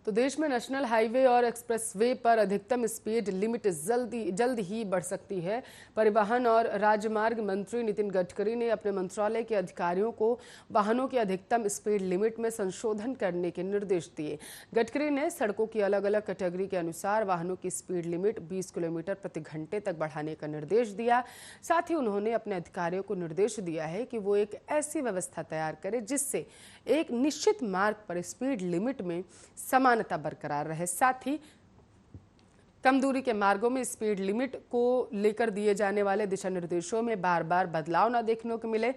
तो देश में नेशनल हाईवे और एक्सप्रेसवे पर अधिकतम स्पीड लिमिट जल्द ही बढ़ सकती है। परिवहन और राजमार्ग मंत्री नितिन गडकरी ने अपने मंत्रालय के अधिकारियों को वाहनों की अधिकतम स्पीड लिमिट में संशोधन करने के निर्देश दिए। गडकरी ने सड़कों की अलग अलग कैटेगरी के अनुसार वाहनों की स्पीड लिमिट 20 किलोमीटर प्रति घंटे तक बढ़ाने का निर्देश दिया। साथ ही उन्होंने अपने अधिकारियों को निर्देश दिया है कि वो एक ऐसी व्यवस्था तैयार करें जिससे एक निश्चित मार्ग पर स्पीड लिमिट में समानता बरकरार रहे। साथ ही कम दूरी के मार्गों में स्पीड लिमिट को लेकर दिए जाने वाले दिशा निर्देशों में बार बार बदलाव न देखने को मिले।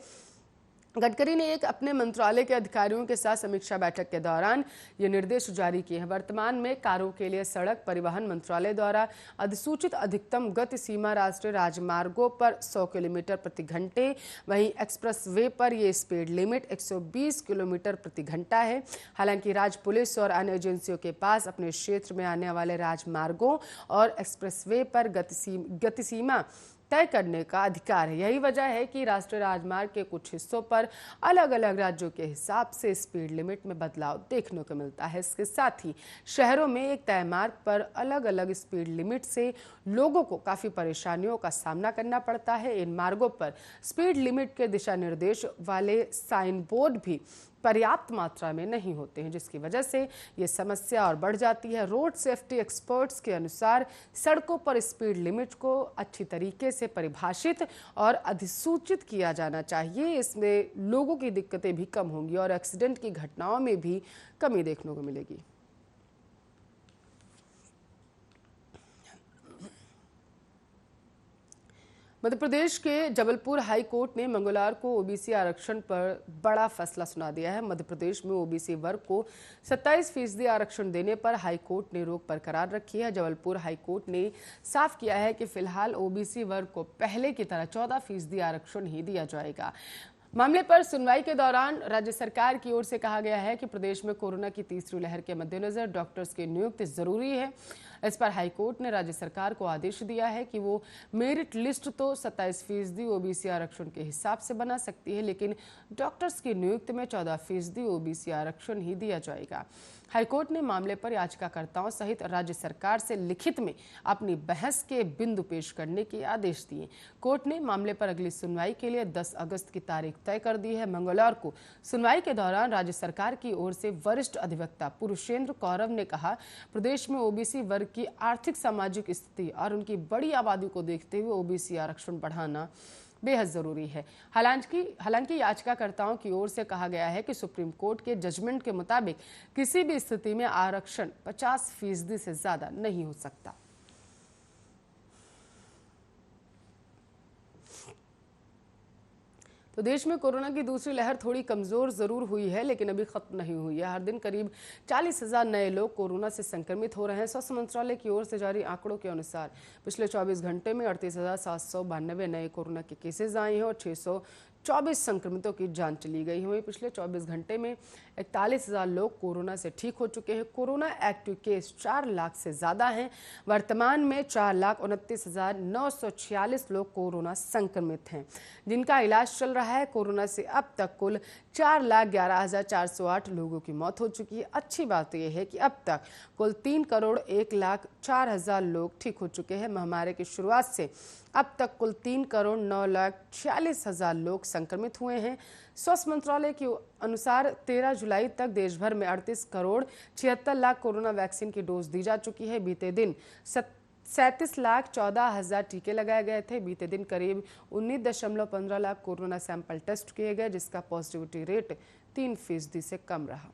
गडकरी ने अपने मंत्रालय के अधिकारियों के साथ समीक्षा बैठक के दौरान ये निर्देश जारी किए हैं। वर्तमान में कारों के लिए सड़क परिवहन मंत्रालय द्वारा अधिसूचित अधिकतम गति सीमा राष्ट्रीय राजमार्गों पर 100 किलोमीटर प्रति घंटे, वहीं एक्सप्रेसवे पर यह स्पीड लिमिट 120 किलोमीटर प्रति घंटा है। हालांकि राज्य पुलिस और अन्य एजेंसियों के पास अपने क्षेत्र में आने वाले राजमार्गों और एक्सप्रेसवे पर गति सीमा तय करने का अधिकार है। यही वजह है कि राष्ट्रीय राजमार्ग के कुछ हिस्सों पर अलग अलग राज्यों के हिसाब से स्पीड लिमिट में बदलाव देखने को मिलता है। इसके साथ ही शहरों में एक तय मार्ग पर अलग अलग स्पीड लिमिट से लोगों को काफ़ी परेशानियों का सामना करना पड़ता है। इन मार्गों पर स्पीड लिमिट के दिशा निर्देश वाले साइन बोर्ड भी पर्याप्त मात्रा में नहीं होते हैं, जिसकी वजह से ये समस्या और बढ़ जाती है। रोड सेफ्टी एक्सपर्ट्स के अनुसार सड़कों पर स्पीड लिमिट को अच्छी तरीके से परिभाषित और अधिसूचित किया जाना चाहिए। इसमें लोगों की दिक्कतें भी कम होंगी और एक्सीडेंट की घटनाओं में भी कमी देखने को मिलेगी। मध्य प्रदेश के जबलपुर हाई कोर्ट ने मंगलवार को ओबीसी आरक्षण पर बड़ा फैसला सुना दिया है। मध्य प्रदेश में ओबीसी वर्ग को 27% आरक्षण देने पर हाई कोर्ट ने रोक बरकरार रखी है। जबलपुर हाई कोर्ट ने साफ किया है कि फिलहाल ओबीसी वर्ग को पहले की तरह 14% आरक्षण ही दिया जाएगा। मामले पर सुनवाई के दौरान राज्य सरकार की ओर से कहा गया है कि प्रदेश में कोरोना की तीसरी लहर के मद्देनजर डॉक्टर्स की नियुक्ति जरूरी है। इस पर हाईकोर्ट ने राज्य सरकार को आदेश दिया है कि वो मेरिट लिस्ट तो 27% ओबीसी आरक्षण के हिसाब से बना सकती है, लेकिन डॉक्टर्स की नियुक्ति में 14% ओबीसी आरक्षण ही दिया जाएगा। हाईकोर्ट ने मामले पर याचिकाकर्ताओं सहित राज्य सरकार से लिखित में अपनी बहस के बिंदु पेश करने के आदेश दिए। कोर्ट ने मामले पर अगली सुनवाई के लिए 10 अगस्त की तारीख तय कर दी है। मंगलवार को सुनवाई के दौरान राज्य सरकार की ओर से वरिष्ठ अधिवक्ता पुरुषेंद्र कौरव ने कहा, प्रदेश में ओबीसी वर्ग की आर्थिक सामाजिक स्थिति और उनकी बड़ी आबादी को देखते हुए ओबीसी आरक्षण बढ़ाना बेहद जरूरी है। हालांकि याचिकाकर्ताओं की ओर से कहा गया है कि सुप्रीम कोर्ट के जजमेंट के मुताबिक किसी भी स्थिति में आरक्षण 50% से ज्यादा नहीं हो सकता। तो देश में कोरोना की दूसरी लहर थोड़ी कमजोर जरूर हुई है, लेकिन अभी खत्म नहीं हुई है। हर दिन करीब 40,000 नए लोग कोरोना से संक्रमित हो रहे हैं। स्वास्थ्य मंत्रालय की ओर से जारी आंकड़ों के अनुसार पिछले 24 घंटे में 38,792 नए कोरोना के केसेस आए हैं और 624 संक्रमितों की जान चली गई है। पिछले 24 घंटे में 41,000 लोग कोरोना से ठीक हो चुके हैं। कोरोना एक्टिव केस 4 लाख से ज्यादा हैं। वर्तमान में 4,29,946 लोग कोरोना संक्रमित हैं, जिनका इलाज चल रहा है। कोरोना से अब तक कुल 4,11,408 लोगों की मौत हो चुकी है। अच्छी बात यह है कि अब तक कुल 3,01,04,000 लोग ठीक हो चुके हैं। महामारी की शुरुआत से अब तक कुल 3,09,46,000 लोग संक्रमित हुए हैं। स्वास्थ्य मंत्रालय के अनुसार 13 जुलाई तक देश भर में 38,76,00,000 कोरोना वैक्सीन की डोज दी जा चुकी है। बीते दिन 37,14,000 टीके लगाए गए थे। बीते दिन करीब 19.15 लाख कोरोना सैंपल टेस्ट किए गए, जिसका पॉजिटिविटी रेट 3% से कम रहा।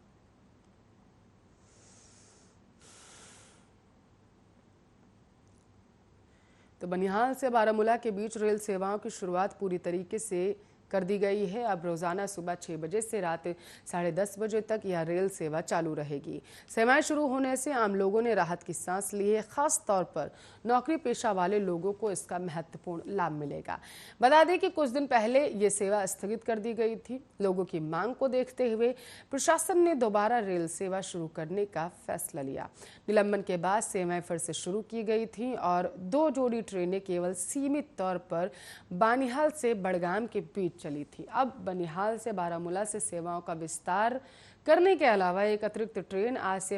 तो बनिहाल से बारामूला के बीच रेल सेवाओं की शुरुआत पूरी तरीके से कर दी गई है। अब रोजाना सुबह 6 बजे से रात 10:30 बजे तक यह रेल सेवा चालू रहेगी। सेवाएं शुरू होने से आम लोगों ने राहत की सांस ली है। खास तौर पर नौकरी पेशा वाले लोगों को इसका महत्वपूर्ण लाभ मिलेगा। बता दें कि कुछ दिन पहले ये सेवा स्थगित कर दी गई थी। लोगों की मांग को देखते हुए प्रशासन ने दोबारा रेल सेवा शुरू करने का फैसला लिया। निलंबन के बाद सेवाएं फिर से शुरू की गई थी और 2 जोड़ी ट्रेनें केवल सीमित तौर पर बानिहाल से बड़गाम के बीच चली थी। अब बनिहाल से बारामूला से सेवाओं का विस्तार करने के अलावा एक अतिरिक्त ट्रेन आज से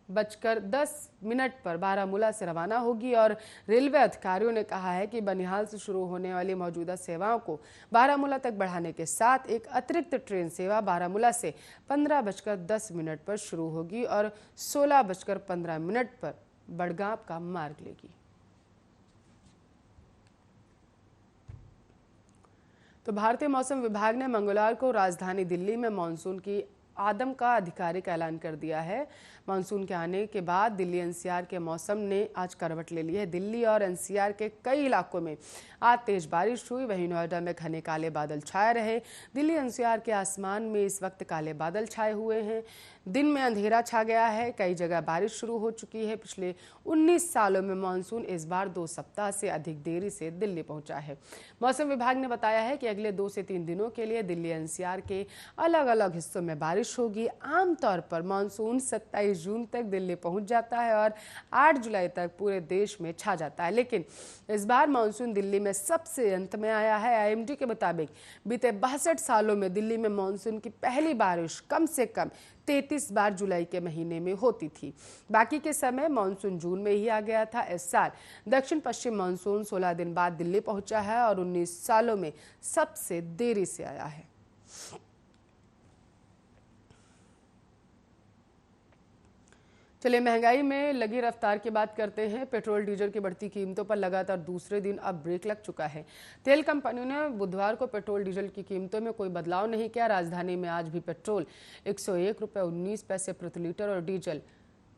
15:10 पर बारामूला से रवाना होगी और रेलवे अधिकारियों ने कहा है कि बनिहाल से शुरू होने वाली मौजूदा सेवाओं को बारामूला तक बढ़ाने के साथ एक अतिरिक्त ट्रेन सेवा बारामूला से 15:10 पर शुरू होगी और 16:15 पर बड़गांव का मार्ग लेगी। तो भारतीय मौसम विभाग ने मंगलवार को राजधानी दिल्ली में मानसून की आदम का आधिकारिक ऐलान कर दिया है। मानसून के आने के बाद दिल्ली एनसीआर के मौसम ने आज करवट ले ली है। दिल्ली और एनसीआर के कई इलाकों में आज तेज बारिश हुई, वहीं नोएडा में घने काले बादल छाए रहे। दिल्ली एनसीआर के आसमान में इस वक्त काले बादल छाए हुए हैं। दिन में अंधेरा छा गया है। कई जगह बारिश शुरू हो चुकी है। पिछले 19 सालों में मानसून इस बार 2 सप्ताह से अधिक देरी से दिल्ली पहुंचा है। मौसम विभाग ने बताया है कि अगले 2 से 3 दिनों के लिए दिल्ली एनसीआर के अलग अलग हिस्सों में बारिश होगी। आमतौर पर मानसून 27 जून तक दिल्ली पहुंच जाता है और 8 जुलाई तक पूरे देश में छा जाता है, लेकिन इस बार मानसून दिल्ली में सबसे अंत में आया है। आईएमडी के मुताबिक बीते 62 सालों में दिल्ली में मानसून की पहली बारिश कम से कम 33 बार जुलाई के महीने में होती थी। बाकी के समय मानसून जून में ही आ गया था। इस साल दक्षिण पश्चिम मानसून 16 दिन बाद दिल्ली पहुंचा है और 19 सालों में सबसे देरी से आया है। चलिए महंगाई में लगी रफ्तार की बात करते हैं। पेट्रोल डीजल की बढ़ती कीमतों पर लगातार दूसरे दिन अब ब्रेक लग चुका है। तेल कंपनियों ने बुधवार को पेट्रोल डीजल की कीमतों में कोई बदलाव नहीं किया। राजधानी में आज भी पेट्रोल 101 रुपये 19 पैसे प्रति लीटर और डीजल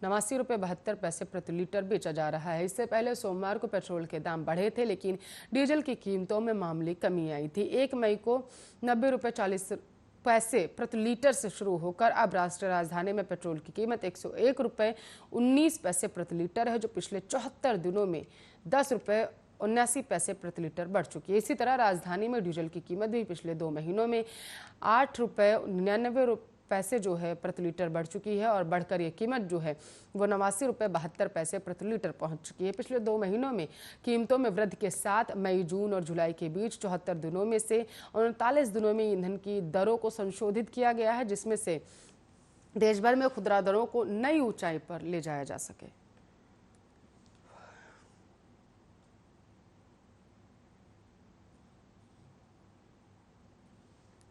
89 रुपये 72 पैसे प्रति लीटर बेचा जा रहा है। इससे पहले सोमवार को पेट्रोल के दाम बढ़े थे, लेकिन डीजल की कीमतों में मामूली कमी आई थी। 1 मई को 90 रुपये 40 पैसे प्रति लीटर से शुरू होकर अब राष्ट्रीय राजधानी में पेट्रोल की कीमत 101 रुपये 19 पैसे प्रति लीटर है, जो पिछले 74 दिनों में 10 रुपये 79 पैसे प्रति लीटर बढ़ चुकी है। इसी तरह राजधानी में डीजल की कीमत भी पिछले 2 महीनों में 8 रुपये 99 पैसे जो है प्रति लीटर बढ़ चुकी है और बढ़कर ये कीमत जो है वो 89 रुपये 72 पैसे प्रति लीटर पहुंच चुकी है। पिछले 2 महीनों में कीमतों में वृद्धि के साथ मई, जून और जुलाई के बीच 74 दिनों में से 39 दिनों में ईंधन की दरों को संशोधित किया गया है, जिसमें से देश भर में खुदरा दरों को नई ऊंचाई पर ले जाया जा सके।